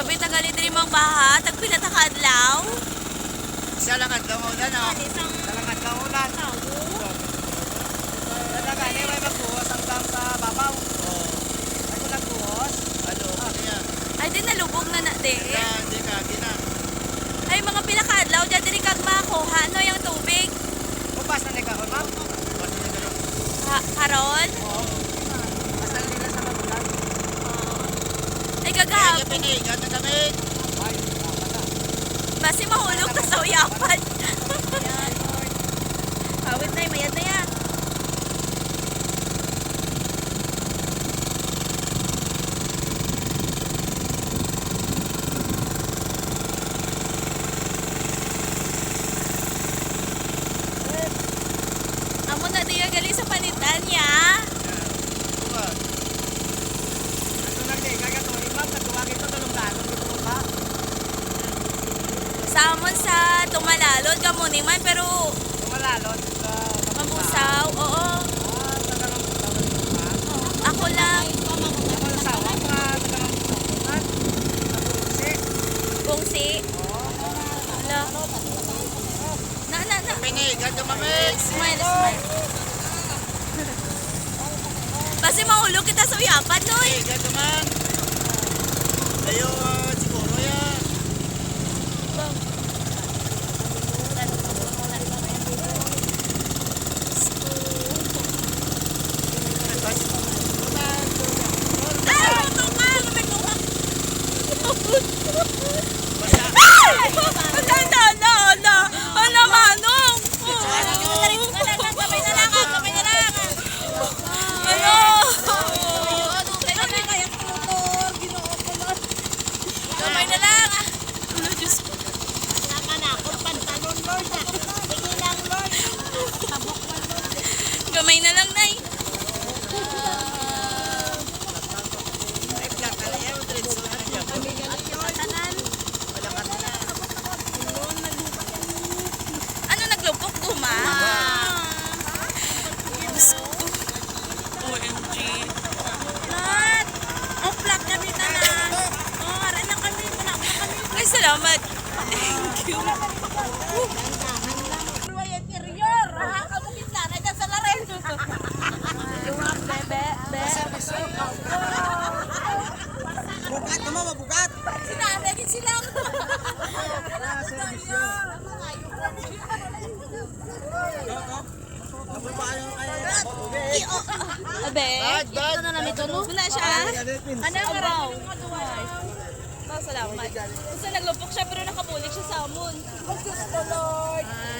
Grabe, tagali din mong baha. Tagpila ta kadlaw. Isa lang adlaw mo ulan, oh. Dalang adlaw mo ulan. Talaga, may magbuhos hanggang sa babaw. Oo. Ay kung nagbuhos? Ano, ano yan? Ay, di nalubog na na, di. Hindi ka, gina. Ay, mga pila kadlaw, dyan din kag makuha. Ano yung tubig? Bukas na nagkaroon, ma'am? Bukas na nagkaroon. Karon? Oo. Basta nila sa magulan. Ay, Kaya gagahap. pinigat na damit. Ay, Basi mahulog ka sa uyapan. Awit na, mayad na yan. Amo na diya gali sa panitan niya. bukas. Ito lang din, kagatuhin, ma'am. Nagawagin ito, tulong dalong dito mo ba? Sa amon sa tumalalod gamuni man pero Tumalalot sa mabusaw. Oo. Ah, tagalong busawan dito, ma'am. Ako lang. Ako ang sawa, mga tagalong busawan. Nabusi. Bungsi. Ala. Na. Pinigat na damit. Smile, smile. Basi mahulog kita sa uyapan, Noy. Pinigat naman. Ayo, siguro yan. Ay, buto ka! May buhak. Ala, manong! Kamay na lang, kamay na lang. Ano? Kamay na lang. Ano, Diyos ko. Kamay na lang, Nay. Ay, black ka lang yan. Diretso na yan. Ano naglupok, Duma? Diyos ko. OMG. Nat! Oh, plak kami na na. Oh, haran na kami. Wala na kami. Ay, salamat. Thank you. Bukat naman, mabukat. Sinaragin sila. Abe, ito na namin ito. Wala siya. Ano ang araw? Salamat. Kasi naglupok siya pero nakabulik siya sa amon.